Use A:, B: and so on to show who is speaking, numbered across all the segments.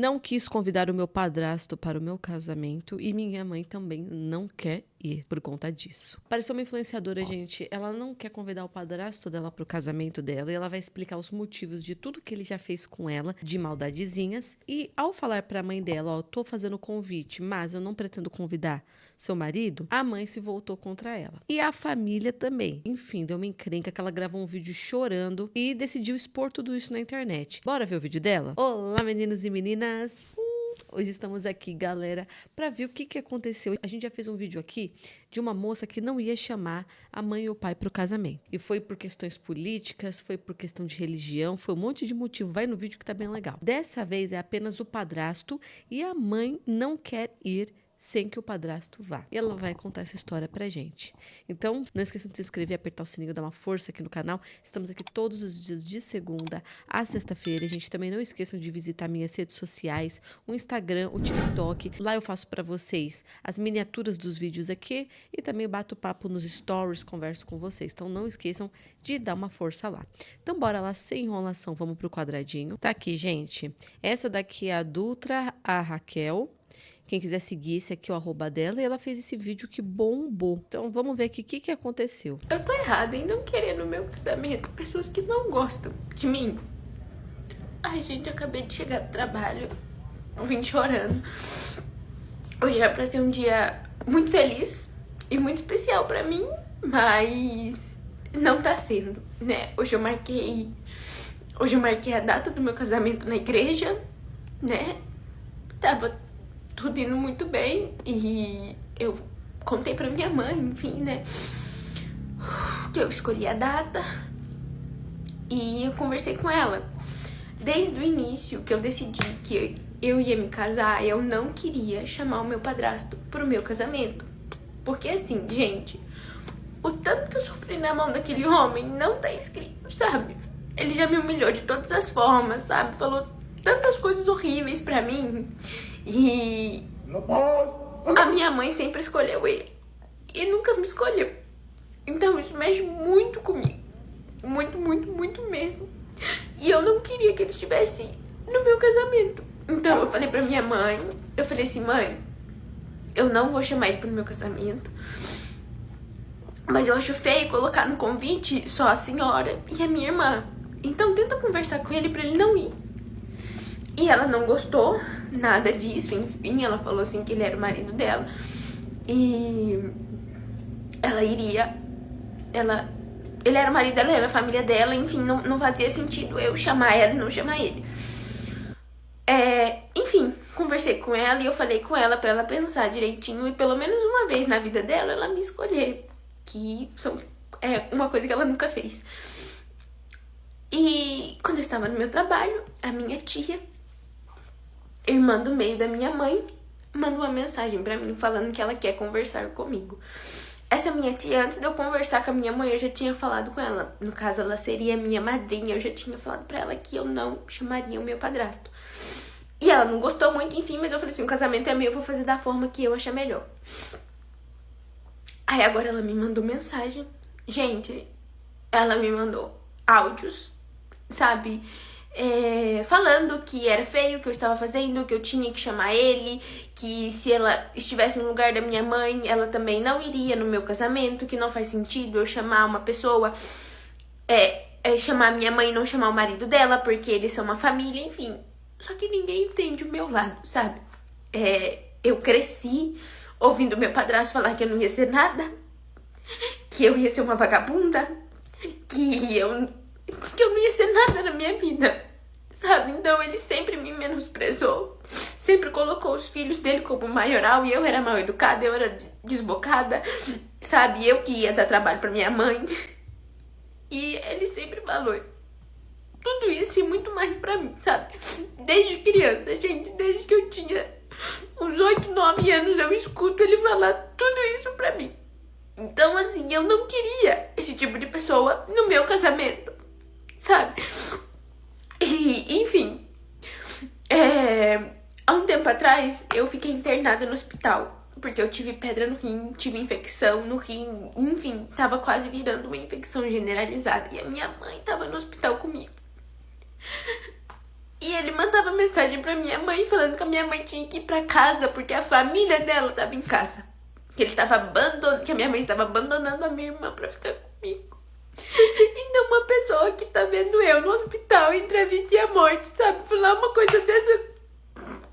A: Não quis convidar o meu padrasto para o meu casamento e minha mãe também não quer ir por conta disso. Pareceu uma influenciadora, gente. Ela não quer convidar o padrasto dela para o casamento dela e ela vai explicar os motivos de tudo que ele já fez com ela, de maldadezinhas. E ao falar para a mãe dela, ó, tô fazendo convite, mas eu não pretendo convidar seu marido, a mãe se voltou contra ela. E a família também. Enfim, deu uma encrenca que ela gravou um vídeo chorando e decidiu expor tudo isso na internet. Bora ver o vídeo dela? Olá, meninos e meninas! Hoje estamos aqui, galera, para ver o que aconteceu. A gente já fez um vídeo aqui de uma moça que não ia chamar a mãe e o pai para o casamento. E foi por questões políticas, foi por questão de religião, foi um monte de motivo. Vai no vídeo que tá bem legal. Dessa vez é apenas o padrasto e a mãe não quer ir sem que o padrasto vá. E ela vai contar essa história pra gente. Então, não esqueçam de se inscrever, apertar o sininho, dar uma força aqui no canal. Estamos aqui todos os dias de segunda a sexta-feira. Gente, também não esqueçam de visitar minhas redes sociais, o Instagram, o TikTok. Lá eu faço pra vocês as miniaturas dos vídeos aqui e também bato papo nos stories, converso com vocês. Então, não esqueçam de dar uma força lá. Então, bora lá, sem enrolação, vamos pro quadradinho. Tá aqui, gente. Essa daqui é a Dutra, a Raquel. Quem quiser seguir, esse aqui é o arroba dela. E ela fez esse vídeo que bombou. Então, vamos ver aqui o que aconteceu.
B: Eu tô errada em não querer no meu casamento pessoas que não gostam de mim. Ai, gente, eu acabei de chegar do trabalho. Eu vim chorando. Hoje era pra ser um dia muito feliz e muito especial pra mim, mas não tá sendo, né? Hoje eu marquei a data do meu casamento na igreja, né? Tava tudo indo muito bem e eu contei pra minha mãe, enfim, né, que eu escolhi a data e eu conversei com ela. Desde o início que eu decidi que eu ia me casar, eu não queria chamar o meu padrasto pro meu casamento. Porque assim, gente, o tanto que eu sofri na mão daquele homem não tá escrito, sabe? Ele já me humilhou de todas as formas, sabe? Falou tantas coisas horríveis pra mim. E a minha mãe sempre escolheu ele e nunca me escolheu. Então isso mexe muito comigo. Muito, muito, muito mesmo. E eu não queria que ele estivesse no meu casamento. Então eu falei pra minha mãe, eu falei assim, mãe, eu não vou chamar ele pro meu casamento, mas eu acho feio colocar no convite só a senhora e a minha irmã. Então tenta conversar com ele pra ele não ir. E ela não gostou nada disso, enfim, ela falou assim que ele era o marido dela. E ela iria, ele era o marido dela, era a família dela, enfim, não fazia sentido eu chamar ela e não chamar ele. Enfim, conversei com ela e eu falei com ela pra ela pensar direitinho e pelo menos uma vez na vida dela ela me escolher, que é uma coisa que ela nunca fez. E quando eu estava no meu trabalho, a minha tia, irmã do meio da minha mãe, mandou uma mensagem pra mim falando que ela quer conversar comigo. Essa minha tia, antes de eu conversar com a minha mãe, eu já tinha falado com ela. No caso, ela seria minha madrinha. Eu já tinha falado pra ela que eu não chamaria o meu padrasto. E ela não gostou muito, enfim, mas eu falei assim, o casamento é meu, eu vou fazer da forma que eu achar melhor. Aí agora ela me mandou mensagem. Gente, ela me mandou áudios, sabe? Falando que era feio o que eu estava fazendo, que eu tinha que chamar ele, que se ela estivesse no lugar da minha mãe, ela também não iria no meu casamento, que não faz sentido eu chamar uma pessoa, chamar minha mãe e não chamar o marido dela, porque eles são uma família, enfim. Só que ninguém entende o meu lado, sabe? Eu cresci ouvindo meu padrasto falar que eu não ia ser nada, que eu ia ser uma vagabunda, que eu não ia ser nada na minha vida, sabe? Então ele sempre me menosprezou, sempre colocou os filhos dele como maioral e eu era mal educada, eu era desbocada, sabe? Eu que ia dar trabalho pra minha mãe. E ele sempre falou tudo isso e muito mais pra mim, sabe? Desde criança, gente, desde que eu tinha uns 8, 9 anos, eu escuto ele falar tudo isso pra mim. Então, assim, eu não queria esse tipo de pessoa no meu casamento, sabe? E, enfim, há um tempo atrás, eu fiquei internada no hospital, porque eu tive pedra no rim, tive infecção no rim, enfim, tava quase virando uma infecção generalizada. E a minha mãe tava no hospital comigo. E ele mandava mensagem pra minha mãe falando que a minha mãe tinha que ir pra casa porque a família dela tava em casa. Que ele tava abandonando, que a minha mãe estava abandonando a minha irmã pra ficar comigo. Então uma pessoa que tá vendo eu no hospital entre a vida e a morte, sabe, falar uma coisa dessa.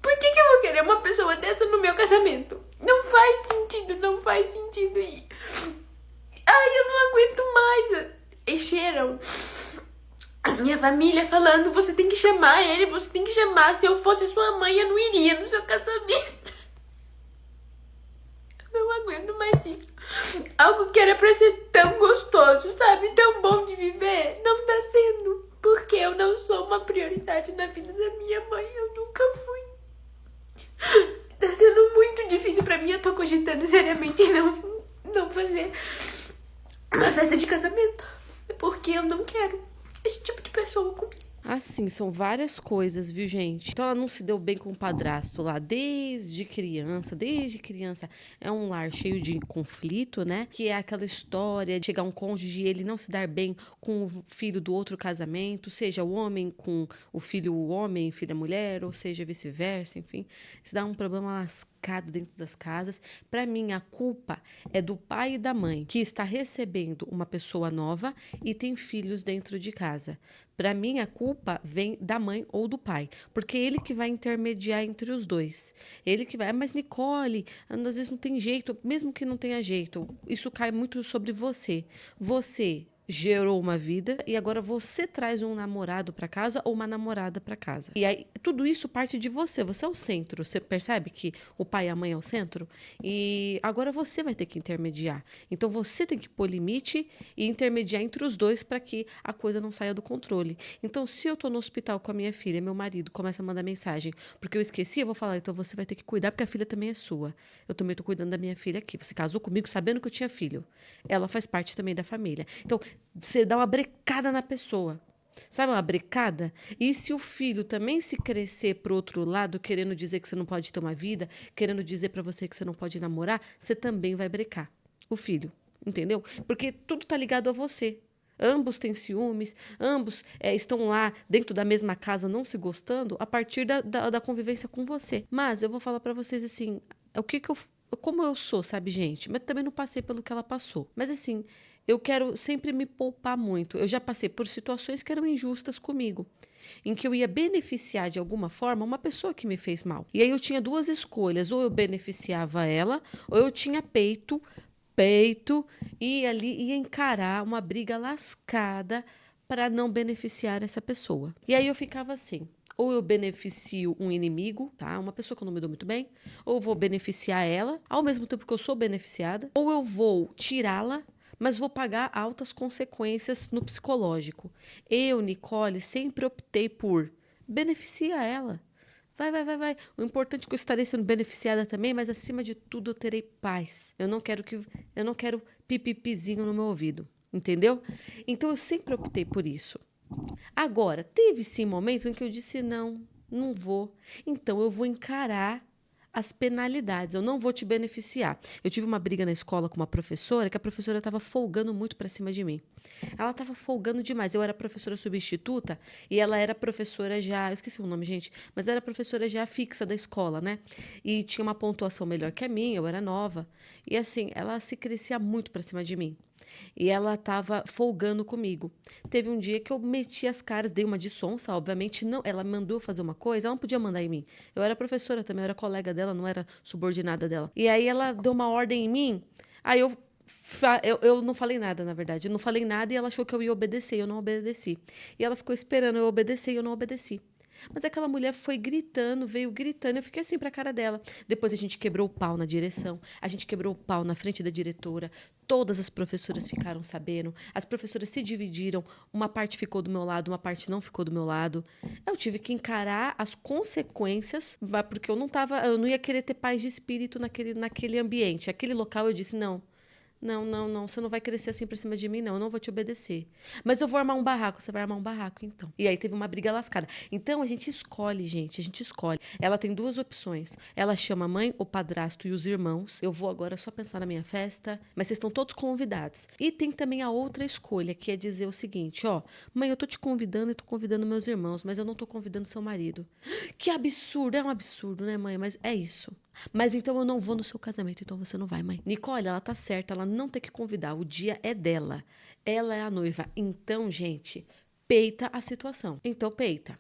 B: Por que eu vou querer uma pessoa dessa no meu casamento? Não faz sentido, não faz sentido. Ai, eu não aguento mais. Encheram a minha família falando, você tem que chamar ele, você tem que chamar. Se eu fosse sua mãe, eu não iria no seu casamento. Eu não aguento mais isso. Algo que era pra ser tão gostoso, sabe? Tão bom de viver, não tá sendo. Porque eu não sou uma prioridade na vida da minha mãe. Eu nunca fui. Tá sendo muito difícil pra mim. Eu tô cogitando seriamente não fazer uma festa de casamento. Porque eu não quero esse tipo de pessoa comigo.
A: Assim, são várias coisas, viu, gente? Então, ela não se deu bem com o padrasto lá desde criança. Desde criança é um lar cheio de conflito, né? Que é aquela história de chegar um cônjuge e ele não se dar bem com o filho do outro casamento, seja o homem com o filho homem, filha mulher, ou seja, vice-versa, enfim. Isso dá um problema lascado dentro das casas. Para mim, a culpa é do pai e da mãe, que está recebendo uma pessoa nova e tem filhos dentro de casa. Para mim, a culpa vem da mãe ou do pai, porque é ele que vai intermediar entre os dois. Ele que vai, mas Nicole, às vezes não tem jeito, mesmo que não tenha jeito, isso cai muito sobre você. Você gerou uma vida e agora você traz um namorado para casa ou uma namorada para casa. E aí tudo isso parte de você, você é o centro. Você percebe que o pai e a mãe é o centro? E agora você vai ter que intermediar. Então você tem que pôr limite e intermediar entre os dois para que a coisa não saia do controle. Então se eu tô no hospital com a minha filha, meu marido começa a mandar mensagem porque eu esqueci, eu vou falar, então você vai ter que cuidar porque a filha também é sua. Eu também tô cuidando da minha filha aqui. Você casou comigo sabendo que eu tinha filho. Ela faz parte também da família. Então você dá uma brecada na pessoa. Sabe uma brecada? E se o filho também se crescer pro outro lado, querendo dizer que você não pode ter uma vida, querendo dizer para você que você não pode namorar, você também vai brecar. O filho, entendeu? Porque tudo tá ligado a você. Ambos têm ciúmes, ambos estão lá dentro da mesma casa não se gostando a partir da convivência com você. Mas eu vou falar para vocês assim, como eu sou, sabe, gente? Mas também não passei pelo que ela passou. Mas assim, eu quero sempre me poupar muito. Eu já passei por situações que eram injustas comigo, em que eu ia beneficiar de alguma forma uma pessoa que me fez mal. E aí eu tinha duas escolhas, ou eu beneficiava ela, ou eu tinha peito, e ali ia encarar uma briga lascada para não beneficiar essa pessoa. E aí eu ficava assim, ou eu beneficio um inimigo, tá? Uma pessoa que eu não me dou muito bem, ou vou beneficiar ela, ao mesmo tempo que eu sou beneficiada, ou eu vou tirá-la, mas vou pagar altas consequências no psicológico. Eu, Nicole, sempre optei por beneficiar ela. Vai. O importante é que eu estarei sendo beneficiada também, mas acima de tudo eu terei paz. Eu não quero pipipizinho no meu ouvido, entendeu? Então eu sempre optei por isso. Agora, teve sim momentos em que eu disse não vou. Então eu vou encarar as penalidades, eu não vou te beneficiar. Eu tive uma briga na escola com uma professora, que a professora estava folgando muito para cima de mim. Ela estava folgando demais. Eu era professora substituta e ela era professora já, eu esqueci o nome, gente, mas era professora já fixa da escola, né? E tinha uma pontuação melhor que a minha, eu era nova. E assim, ela se crescia muito para cima de mim. E ela estava folgando comigo. Teve um dia que eu meti as caras, dei uma de sonsa, obviamente não. Ela mandou eu fazer uma coisa, ela não podia mandar em mim. Eu era professora também, eu era colega dela, não era subordinada dela. E aí ela deu uma ordem em mim, aí eu não falei nada, na verdade. Eu não falei nada e ela achou que eu ia obedecer, eu não obedeci. E ela ficou esperando eu obedecer e eu não obedeci. Mas aquela mulher veio gritando, eu fiquei assim pra cara dela. Depois a gente quebrou o pau na direção, a gente quebrou o pau na frente da diretora, todas as professoras ficaram sabendo, as professoras se dividiram, uma parte ficou do meu lado, uma parte não ficou do meu lado. Eu tive que encarar as consequências, porque eu não ia querer ter paz de espírito naquele ambiente. Aquele local eu disse, não, Não, não, não, você não vai crescer assim pra cima de mim, não. Eu não vou te obedecer. Mas eu vou armar um barraco. Você vai armar um barraco, então. E aí teve uma briga lascada. Então a gente escolhe, gente. A gente escolhe. Ela tem duas opções. Ela chama a mãe, o padrasto e os irmãos. Eu vou agora só pensar na minha festa. Mas vocês estão todos convidados. E tem também a outra escolha, que é dizer o seguinte: ó, mãe, eu tô te convidando e tô convidando meus irmãos, mas eu não tô convidando seu marido. Que absurdo! É um absurdo, né, mãe? Mas é isso. Mas então eu não vou no seu casamento, então você não vai, mãe. Nicole, ela tá certa, ela não tem que convidar. O dia é dela. Ela é a noiva. Então, gente, peita a situação. Então, peita.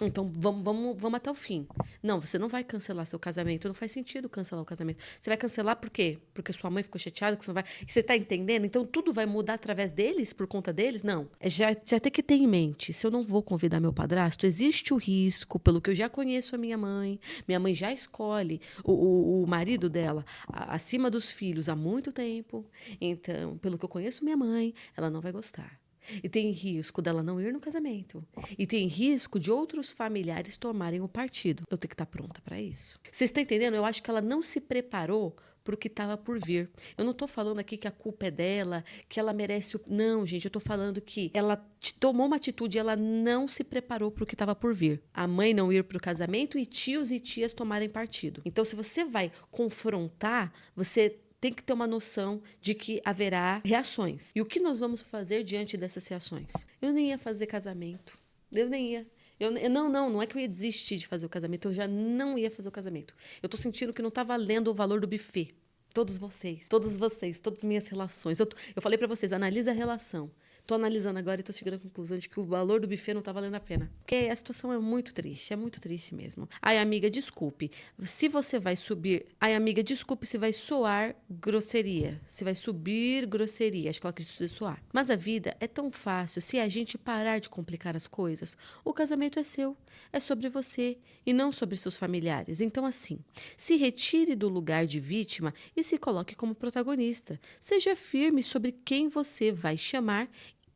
A: Então, vamos até o fim. Não, você não vai cancelar seu casamento. Não faz sentido cancelar o casamento. Você vai cancelar por quê? Porque sua mãe ficou chateada que você não vai. Você tá entendendo? Então, tudo vai mudar através deles, por conta deles? Não. Já tem que ter em mente. Se eu não vou convidar meu padrasto, existe o risco, pelo que eu já conheço a minha mãe. Minha mãe já escolhe o marido dela acima dos filhos há muito tempo. Então, pelo que eu conheço minha mãe, ela não vai gostar. E tem risco dela não ir no casamento. E tem risco de outros familiares tomarem o partido. Eu tenho que estar pronta para isso. Vocês estão entendendo? Eu acho que ela não se preparou para o que estava por vir. Eu não estou falando aqui que a culpa é dela, que ela merece o... Não, gente, eu estou falando que ela tomou uma atitude e ela não se preparou para o que estava por vir. A mãe não ir para o casamento e tios e tias tomarem partido. Então, se você vai confrontar, você tem que ter uma noção de que haverá reações. E o que nós vamos fazer diante dessas reações? Eu nem ia fazer casamento. Eu nem ia. Não é que eu ia desistir de fazer o casamento. Eu já não ia fazer o casamento. Eu tô sentindo que não tá valendo o valor do buffet. Todos vocês, todas as minhas relações. Eu falei pra vocês, analisa a relação. Tô analisando agora e tô chegando à conclusão de que o valor do buffet não tá valendo a pena. Porque a situação é muito triste mesmo. Ai, amiga, desculpe. Se você vai subir... Ai, amiga, desculpe se vai soar grosseria. Se vai subir grosseria. Acho que ela quis dizer soar. Mas a vida é tão fácil se a gente parar de complicar as coisas. O casamento é seu. É sobre você e não sobre seus familiares. Então, assim, se retire do lugar de vítima e se coloque como protagonista. Seja firme sobre quem você vai chamar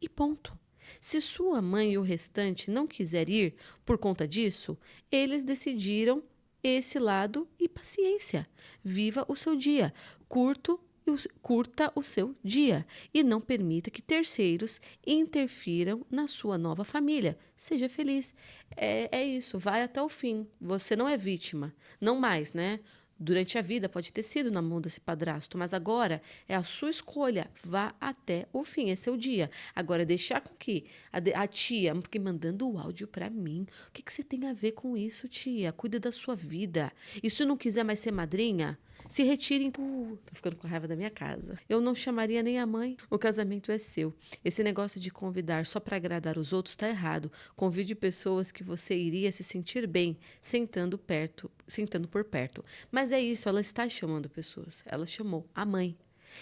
A: e ponto. Se sua mãe e o restante não quiser ir por conta disso, eles decidiram esse lado e paciência. Viva o seu dia. Curta o seu dia e não permita que terceiros interfiram na sua nova família. Seja feliz. É isso, vai até o fim. Você não é vítima. Não mais, né? Durante a vida pode ter sido na mão desse padrasto, mas agora é a sua escolha. Vá até o fim, é seu dia. Agora, deixar com que a tia fique mandando o áudio para mim. O que você tem a ver com isso, tia? Cuida da sua vida. E se não quiser mais ser madrinha, se retirem. Tô ficando com raiva da minha casa. Eu não chamaria nem a mãe. O casamento é seu. Esse negócio de convidar só para agradar os outros tá errado. Convide pessoas que você iria se sentir bem sentando por perto. Mas é isso, ela está chamando pessoas. Ela chamou a mãe.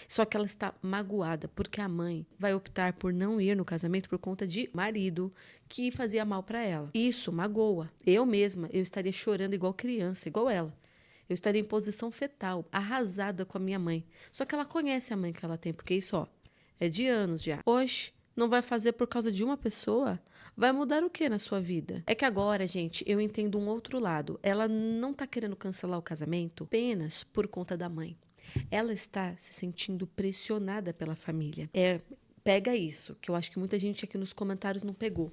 A: Só que ela está magoada porque a mãe vai optar por não ir no casamento por conta de marido que fazia mal para ela. Isso magoa. Eu mesma, eu estaria chorando igual criança, igual ela. Eu estaria em posição fetal, arrasada com a minha mãe. Só que ela conhece a mãe que ela tem, porque isso, ó, é de anos já. Hoje, não vai fazer por causa de uma pessoa? Vai mudar o que na sua vida? É que agora, gente, eu entendo um outro lado. Ela não tá querendo cancelar o casamento apenas por conta da mãe. Ela está se sentindo pressionada pela família. Pega isso, que eu acho que muita gente aqui nos comentários não pegou.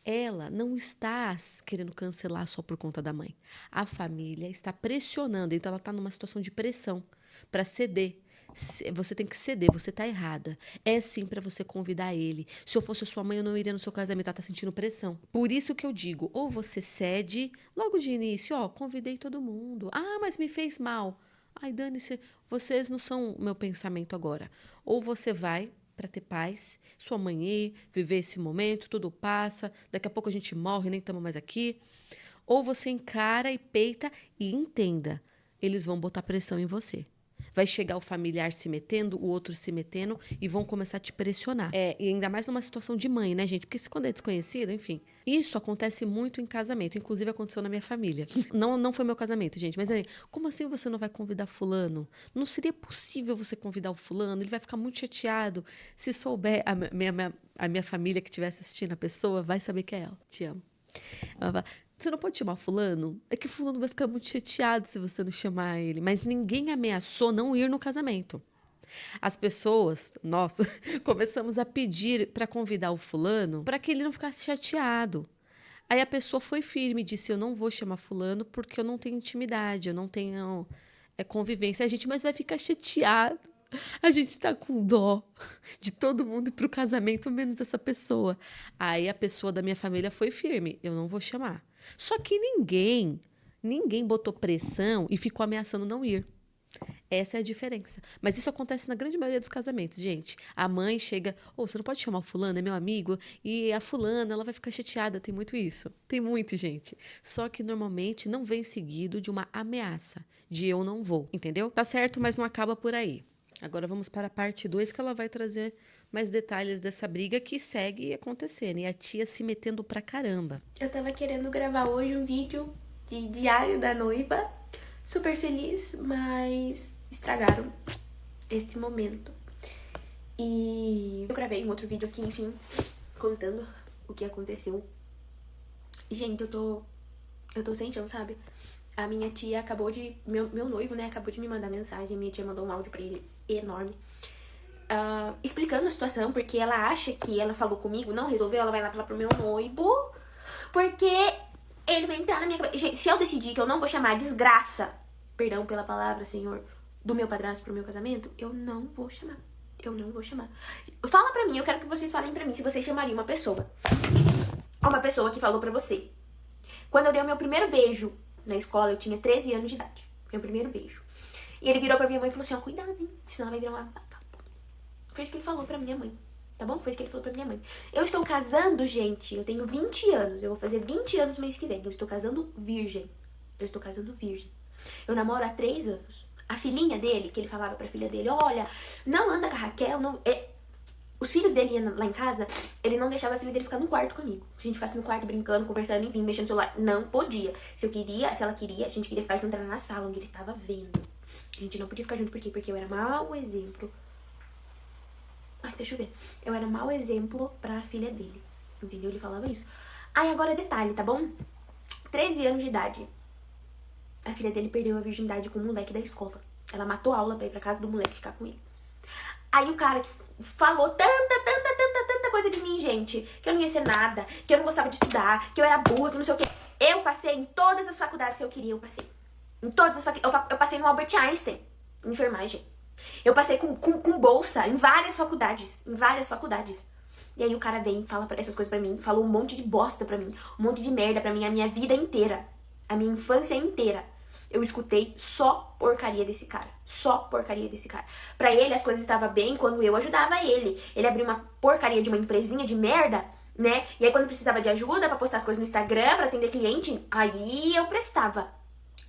A: Ela não está querendo cancelar só por conta da mãe. A família está pressionando, então ela está numa situação de pressão para ceder. Você tem que ceder, você está errada. É sim para você convidar ele. Se eu fosse a sua mãe, eu não iria no seu casamento. Ela está sentindo pressão. Por isso que eu digo, ou você cede logo de início, ó, convidei todo mundo. Ah, mas me fez mal. Ai, dane-se, vocês não são o meu pensamento agora. Ou você vai para ter paz, sua mãe ir, viver esse momento, tudo passa, daqui a pouco a gente morre, nem estamos mais aqui. Ou você encara e peita e entenda, eles vão botar pressão em você. Vai chegar o familiar se metendo, o outro se metendo e vão começar a te pressionar. E ainda mais numa situação de mãe, né, gente? Porque quando é desconhecido, enfim. Isso acontece muito em casamento. Inclusive, aconteceu na minha família. Não foi meu casamento, gente. Mas como assim você não vai convidar fulano? Não seria possível você convidar o fulano? Ele vai ficar muito chateado. Se souber, a minha família que estiver assistindo a pessoa vai saber que é ela. Te amo. Ela vai, você não pode chamar fulano? É que fulano vai ficar muito chateado se você não chamar ele. Mas ninguém ameaçou não ir no casamento. As pessoas, nossa, começamos a pedir para convidar o fulano para que ele não ficasse chateado. Aí a pessoa foi firme e disse: eu não vou chamar fulano porque eu não tenho intimidade, eu não tenho convivência. A gente, mas vai ficar chateado. A gente tá com dó de todo mundo ir pro casamento, menos essa pessoa. Aí a pessoa da minha família foi firme: eu não vou chamar. Só que ninguém botou pressão e ficou ameaçando não ir. Essa é a diferença. Mas isso acontece na grande maioria dos casamentos, gente. A mãe chega: você não pode chamar o fulano, é meu amigo, e a fulana, ela vai ficar chateada. Tem muito isso. Tem muito, gente. Só que normalmente não vem seguido de uma ameaça, de eu não vou, entendeu? Tá certo, mas não acaba por aí. Agora vamos para a parte 2, que ela vai trazer mais detalhes dessa briga que segue acontecendo. E a tia se metendo pra caramba.
B: Eu tava querendo gravar hoje um vídeo de diário da noiva. Super feliz, mas estragaram este momento. E eu gravei um outro vídeo aqui, enfim, contando o que aconteceu. Gente, eu tô sem chão, sabe? A minha tia acabou de... Meu noivo, né, acabou de me mandar mensagem. Minha tia mandou um áudio pra ele enorme. Explicando a situação, porque ela acha que ela falou comigo, não resolveu, ela vai lá falar pro meu noivo, porque ele vai entrar na minha cabeça. Gente, se eu decidir que eu não vou chamar a desgraça, perdão pela palavra, senhor, do meu padrasto pro meu casamento, eu não vou chamar. Eu não vou chamar. Fala pra mim, eu quero que vocês falem pra mim se vocês chamariam uma pessoa. Uma pessoa que falou pra você: quando eu dei o meu primeiro beijo na escola, eu tinha 13 anos de idade. Meu primeiro beijo. E ele virou pra minha mãe e falou assim: ó, cuidado, hein? Senão ela vai virar uma... Foi isso que ele falou pra minha mãe. Tá bom? Foi isso que ele falou pra minha mãe. Eu estou casando, gente. Eu tenho 20 anos. Eu vou fazer 20 anos mês que vem. Eu estou casando virgem. Eu estou casando virgem. Eu namoro há 3 anos. A filhinha dele, que ele falava pra filha dele: olha, não anda com a Raquel, não... Os filhos dele iam lá em casa, ele não deixava a filha dele ficar no quarto comigo. Se a gente ficasse no quarto brincando, conversando, enfim, mexendo no celular, não podia. Se ela queria, a gente queria ficar junto, era na sala onde ele estava vendo. A gente não podia ficar junto, por quê? Porque eu era mau exemplo. Ai, deixa eu ver. Eu era mau exemplo pra filha dele. Entendeu? Ele falava isso. Aí agora detalhe, tá bom? 13 anos de idade. A filha dele perdeu a virgindade com o moleque da escola. Ela matou a aula pra ir pra casa do moleque ficar com ele. Aí o cara que falou tanta coisa de mim, gente, que eu não ia ser nada, que eu não gostava de estudar, que eu era burra, que não sei o quê. Eu passei em todas as faculdades que eu queria, eu passei. Em todas as faculdades. Eu passei no Albert Einstein, em enfermagem. Eu passei com bolsa em várias faculdades, E aí o cara vem e fala essas coisas pra mim, falou um monte de bosta pra mim, um monte de merda pra mim, a minha vida inteira, a minha infância inteira. Eu escutei só porcaria desse cara. Só porcaria desse cara. Pra ele, as coisas estavam bem quando eu ajudava ele. Ele abriu uma porcaria de uma empresinha de merda, né? E aí, quando precisava de ajuda pra postar as coisas no Instagram, pra atender cliente, aí eu prestava.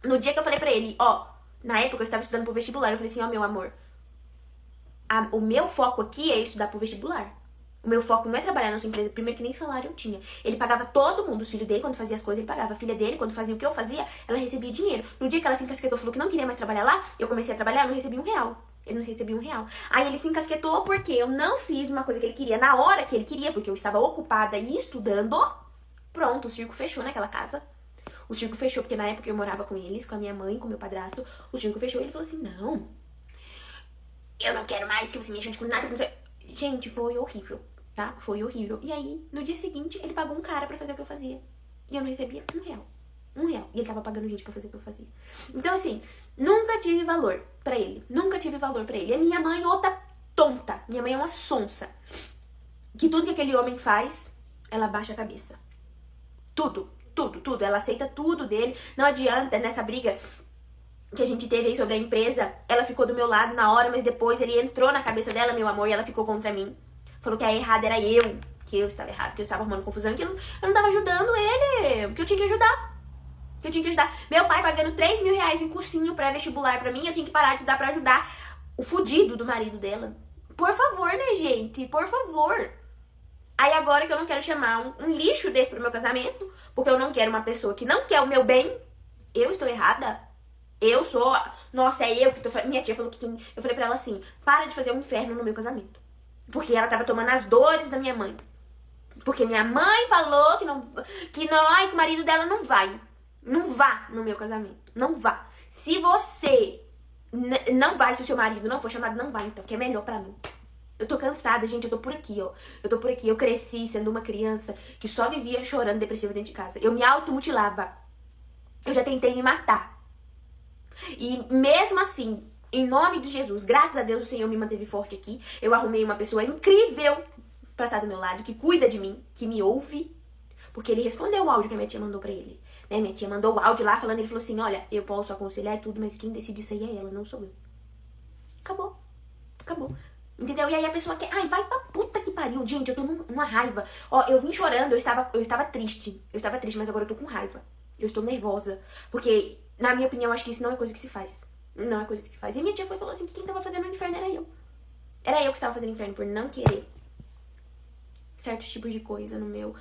B: No dia que eu falei pra ele, ó, na época eu estava estudando pro vestibular, eu falei assim: ó, meu amor, o meu foco aqui é estudar pro vestibular. O meu foco não é trabalhar na sua empresa. Primeiro que nem salário eu tinha. Ele pagava todo mundo. Os filhos dele, quando fazia as coisas, ele pagava. A filha dele, quando fazia o que eu fazia, ela recebia dinheiro. No dia que ela se encasquetou, falou que não queria mais trabalhar lá, eu comecei a trabalhar, eu não recebi R$1. Ele não recebia R$1. Aí ele se encasquetou porque eu não fiz uma coisa que ele queria na hora que ele queria, porque eu estava ocupada e estudando. Pronto, o circo fechou naquela casa. O circo fechou, porque na época eu morava com eles, com a minha mãe, com o meu padrasto. O circo fechou e ele falou assim: não, eu não quero mais que você me ajude com nada. Gente, foi horrível. Tá? Foi horrível. E aí, no dia seguinte, ele pagou um cara pra fazer o que eu fazia. E eu não recebia R$1. R$1. E ele tava pagando gente pra fazer o que eu fazia. Então, assim, nunca tive valor pra ele. Nunca tive valor pra ele. E a minha mãe, outra tonta. Minha mãe é uma sonsa. Que tudo que aquele homem faz, ela baixa a cabeça. Tudo. Ela aceita tudo dele. Não adianta, nessa briga que a gente teve aí sobre a empresa, ela ficou do meu lado na hora, mas depois ele entrou na cabeça dela, meu amor, e ela ficou contra mim. Falou que a errada era eu, que eu estava errada, que eu estava arrumando confusão, que eu não tava ajudando ele, que eu tinha que ajudar. Meu pai pagando R$3.000 em cursinho pré-vestibular pra mim, eu tinha que parar de dar pra ajudar o fudido do marido dela. Por favor, né, gente? Por favor. Aí agora que eu não quero chamar um lixo desse pro meu casamento, porque eu não quero uma pessoa que não quer o meu bem, eu estou errada. Eu sou... Nossa, é eu que tô... Minha tia falou que... Eu falei pra ela assim: para de fazer um inferno no meu casamento. Porque ela tava tomando as dores da minha mãe. Porque minha mãe falou que ai, que o marido dela não vai. Não vá no meu casamento. Não vá. Se você Não vai, se o seu marido não for chamado, não vai, então, que é melhor pra mim. Eu tô cansada, gente, eu tô por aqui, ó. Eu tô por aqui, eu cresci sendo uma criança que só vivia chorando, depressiva dentro de casa. Eu me automutilava. Eu já tentei me matar. E mesmo assim, em nome de Jesus, graças a Deus o Senhor me manteve forte aqui. Eu arrumei uma pessoa incrível pra estar do meu lado, que cuida de mim, que me ouve. Porque ele respondeu o áudio que a minha tia mandou pra ele. Né? Minha tia mandou o áudio lá falando, ele falou assim, olha, eu posso aconselhar e tudo, mas quem decide isso aí é ela, não sou eu. Acabou. Acabou. Entendeu? E aí a pessoa quer, ai, vai pra puta que pariu. Gente, eu tô numa raiva. Ó, eu vim chorando, eu estava triste. Eu estava triste, mas agora eu tô com raiva. Eu estou nervosa. Porque, na minha opinião, acho que isso não é coisa que se faz. Não é coisa que se faz. E minha tia foi e falou assim, que quem tava fazendo o inferno era eu. Era eu que estava fazendo o inferno por não querer certos tipos de coisa no meu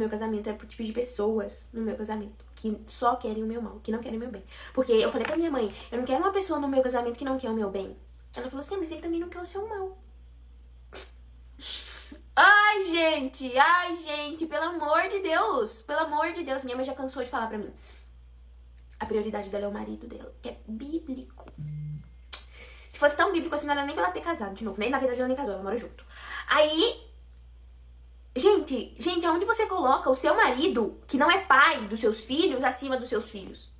B: casamento. É por tipos de pessoas no meu casamento. Que só querem o meu mal, que não querem o meu bem. Porque eu falei pra minha mãe, eu não quero uma pessoa no meu casamento que não quer o meu bem. Ela falou assim, mas ele também não quer o seu mal. Ai, gente, pelo amor de Deus. Pelo amor de Deus, minha mãe já cansou de falar pra mim. A prioridade dela é o marido dela, que é bíblico. Se fosse tão bíblico assim, não era nem pra ela ter casado de novo. Nem na verdade ela nem casou, ela mora junto. Aí, gente, aonde você coloca o seu marido, que não é pai dos seus filhos, acima dos seus filhos?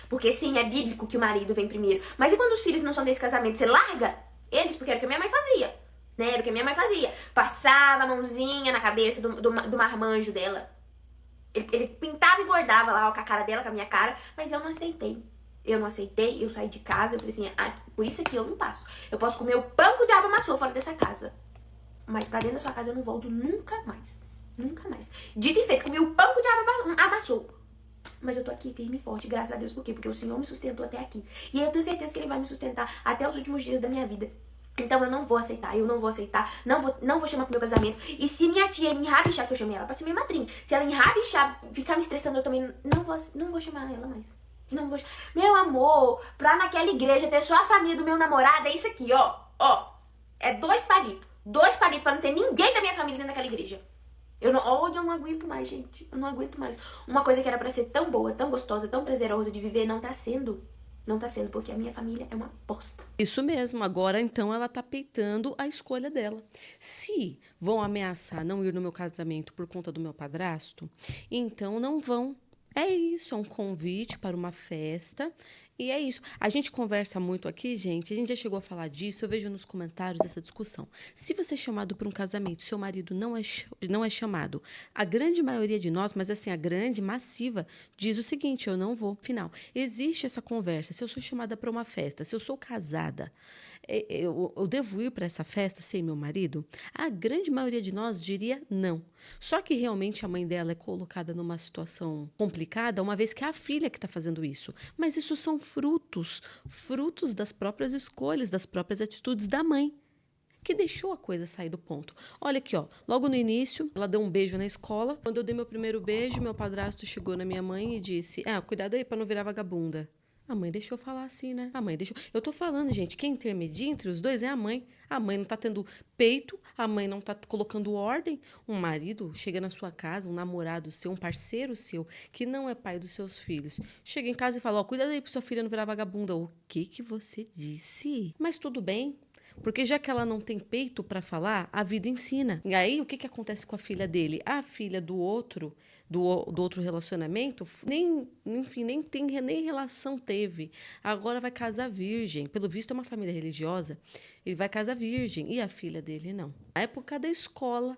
B: Porque sim, é bíblico que o marido vem primeiro. Mas e quando os filhos não são desse casamento? Você larga eles? Porque era o que a minha mãe fazia. Né? Era o que a minha mãe fazia. Passava a mãozinha na cabeça do marmanjo dela. Ele pintava e bordava lá ó, com a cara dela, com a minha cara. Mas eu não aceitei. Eu saí de casa. Eu falei assim, por isso aqui eu não passo. Eu posso comer o pão que o diabo amassou fora dessa casa. Mas pra dentro da sua casa eu não volto nunca mais. Nunca mais. Dito e feito, comi o pão que o diabo amassou. Mas eu tô aqui firme e forte, graças a Deus. Por quê? Porque o Senhor me sustentou até aqui. E eu tenho certeza que Ele vai me sustentar até os últimos dias da minha vida. Então eu não vou aceitar, não vou chamar pro meu casamento. E se minha tia enrabichar, que eu chamei ela pra ser minha madrinha, se ela enrabichar, ficar me estressando, eu também não vou chamar ela mais. Não vou. Meu amor, pra naquela igreja ter só a família do meu namorado, é isso aqui, ó. É 2 palitos. 2 palitos pra não ter ninguém da minha família dentro daquela igreja. Eu não aguento mais, gente. Eu não aguento mais. Uma coisa que era pra ser tão boa, tão gostosa, tão prazerosa de viver, não tá sendo. Não tá sendo, porque a minha família é uma bosta.
A: Isso mesmo. Agora, então, ela tá peitando a escolha dela. Se vão ameaçar não ir no meu casamento por conta do meu padrasto, então não vão. É isso, é um convite para uma festa. E é isso. A gente conversa muito aqui, gente. A gente já chegou a falar disso. Eu vejo nos comentários essa discussão. Se você é chamado para um casamento, seu marido não é chamado. A grande maioria de nós, mas assim, a grande, massiva, diz o seguinte: eu não vou. Final. Existe essa conversa. Se eu sou chamada para uma festa, se eu sou casada, eu devo ir para essa festa sem meu marido? A grande maioria de nós diria não. Só que realmente a mãe dela é colocada numa situação complicada, uma vez que é a filha que está fazendo isso. Mas isso são frutos das próprias escolhas, das próprias atitudes da mãe, que deixou a coisa sair do ponto. Olha aqui, ó, logo no início, ela deu um beijo na escola. Quando eu dei meu primeiro beijo, meu padrasto chegou na minha mãe e disse, cuidado aí para não virar vagabunda. A mãe deixou falar assim, né? A mãe deixou. Eu tô falando, gente, quem intermedia entre os dois é a mãe. A mãe não tá tendo peito, a mãe não tá colocando ordem. Um marido chega na sua casa, um namorado seu, um parceiro seu, que não é pai dos seus filhos, chega em casa e fala, cuida aí pra sua filha não virar vagabunda. O que você disse? Mas tudo bem. Porque já que ela não tem peito para falar, a vida ensina. E aí, o que acontece com a filha dele? A filha do outro relacionamento, nem relação teve. Agora vai casar virgem. Pelo visto, é uma família religiosa. Ele vai casar virgem. E a filha dele, não. Na época da escola,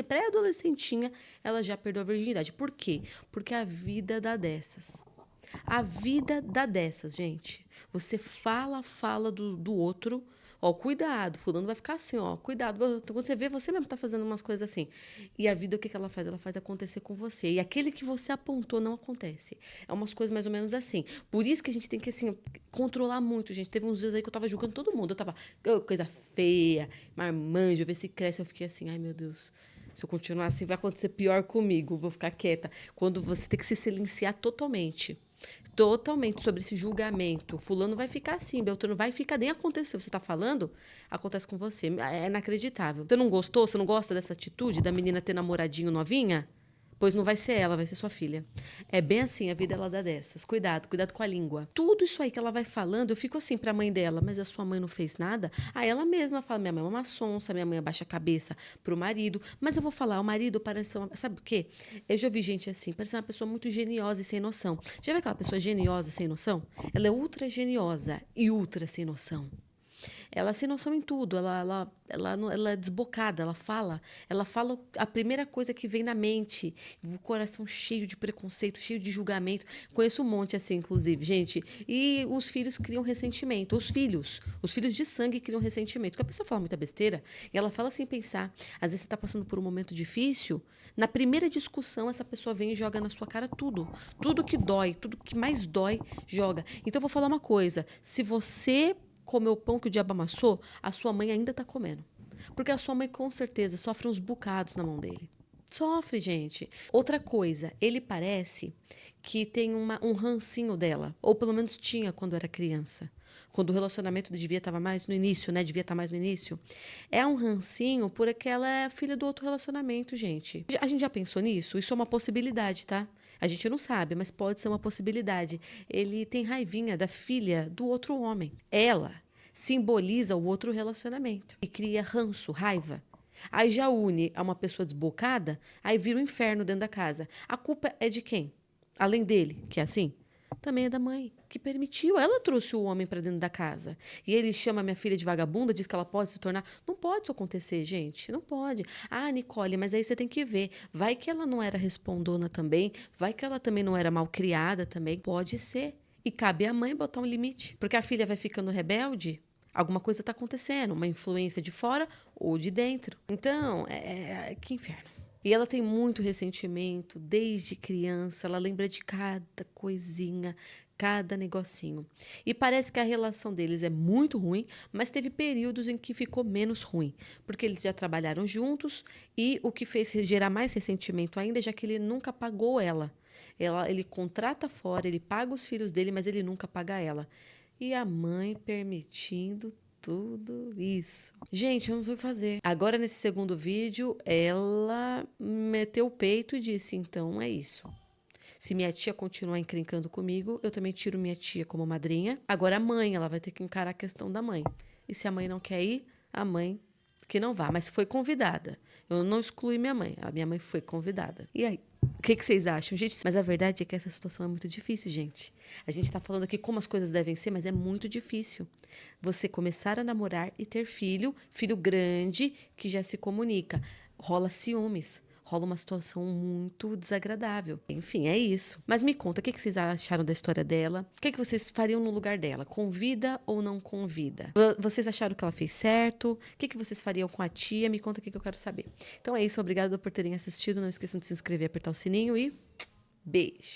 A: pré-adolescentinha, ela já perdeu a virgindade. Por quê? Porque a vida dá dessas. A vida dá dessas, gente. Você fala do outro. Ó, cuidado, fulano vai ficar assim, ó, cuidado. Quando você vê, você mesmo tá fazendo umas coisas assim. E a vida, o que ela faz? Ela faz acontecer com você. E aquele que você apontou não acontece. É umas coisas mais ou menos assim. Por isso que a gente tem que, assim, controlar muito, gente. Teve uns dias aí que eu tava julgando todo mundo. Eu tava, coisa feia, marmanjo, ver se cresce. Eu fiquei assim, ai, meu Deus. Se eu continuar assim, vai acontecer pior comigo. Vou ficar quieta. Quando você tem que se silenciar totalmente sobre esse julgamento. Fulano vai ficar assim, Beltrano vai ficar, nem aconteceu. Você tá falando, acontece com você. É inacreditável. Você não gostou? Você não gosta dessa atitude da menina ter namoradinho novinha? Pois não vai ser ela, vai ser sua filha. É bem assim, a vida ela dá dessas. Cuidado, cuidado com a língua. Tudo isso aí que ela vai falando, eu fico assim pra mãe dela, mas a sua mãe não fez nada? Aí ela mesma fala, minha mãe é uma sonsa, minha mãe abaixa a cabeça pro marido. Mas eu vou falar, o marido parece uma... Sabe o quê? Eu já vi gente assim, parece uma pessoa muito geniosa e sem noção. Já viu aquela pessoa geniosa e sem noção? Ela é ultra geniosa e ultra sem noção. Ela sem noção em tudo, ela é desbocada, ela fala a primeira coisa que vem na mente, o coração cheio de preconceito, cheio de julgamento. Conheço um monte assim, inclusive, gente. E os filhos criam ressentimento, os filhos de sangue criam ressentimento. Porque a pessoa fala muita besteira e ela fala sem pensar. Às vezes você está passando por um momento difícil, na primeira discussão essa pessoa vem e joga na sua cara tudo. Tudo que dói, tudo que mais dói, joga. Então eu vou falar uma coisa, se você comeu o pão que o diabo amassou, a sua mãe ainda está comendo. Porque a sua mãe, com certeza, sofre uns bocados na mão dele. Sofre, gente. Outra coisa, ele parece que tem um rancinho dela. Ou pelo menos tinha quando era criança. Quando o relacionamento devia estar mais no início, né? Devia estar mais no início. É um rancinho porque ela é filha do outro relacionamento, gente. A gente já pensou nisso? Isso é uma possibilidade, tá? A gente não sabe, mas pode ser uma possibilidade. Ele tem raivinha da filha do outro homem. Ela simboliza o outro relacionamento e cria ranço, raiva. Aí já une a uma pessoa desbocada, aí vira um inferno dentro da casa. A culpa é de quem? Além dele, que é assim? Também é da mãe, que permitiu. Ela trouxe o homem para dentro da casa. E ele chama minha filha de vagabunda, diz que ela pode se tornar. Não pode isso acontecer, gente. Não pode. Ah, Nicole, mas aí você tem que ver. Vai que ela não era respondona também. Vai que ela também não era mal criada também. Pode ser. E cabe à mãe botar um limite. Porque a filha vai ficando rebelde. Alguma coisa está acontecendo. Uma influência de fora ou de dentro. Então, que inferno. E ela tem muito ressentimento desde criança, ela lembra de cada coisinha, cada negocinho. E parece que a relação deles é muito ruim, mas teve períodos em que ficou menos ruim, porque eles já trabalharam juntos e o que fez gerar mais ressentimento ainda, já que ele nunca pagou ela. Ele contrata fora, ele paga os filhos dele, mas ele nunca paga ela. E a mãe permitindo tudo isso. Gente, eu não sei o que fazer. Agora, nesse segundo vídeo, ela meteu o peito e disse, então é isso. Se minha tia continuar encrencando comigo, eu também tiro minha tia como madrinha. Agora a mãe, ela vai ter que encarar a questão da mãe. E se a mãe não quer ir, a mãe que não vá, mas foi convidada. Eu não excluí minha mãe, a minha mãe foi convidada. E aí? O que vocês acham, gente? Mas a verdade é que essa situação é muito difícil, gente. A gente está falando aqui como as coisas devem ser, mas é muito difícil. Você começar a namorar e ter filho grande que já se comunica. Rola ciúmes. Rola uma situação muito desagradável. Enfim, é isso. Mas me conta, o que vocês acharam da história dela? O que vocês fariam no lugar dela? Convida ou não convida? Vocês acharam que ela fez certo? O que vocês fariam com a tia? Me conta o que eu quero saber. Então é isso, obrigada por terem assistido. Não esqueçam de se inscrever, apertar o sininho e beijo!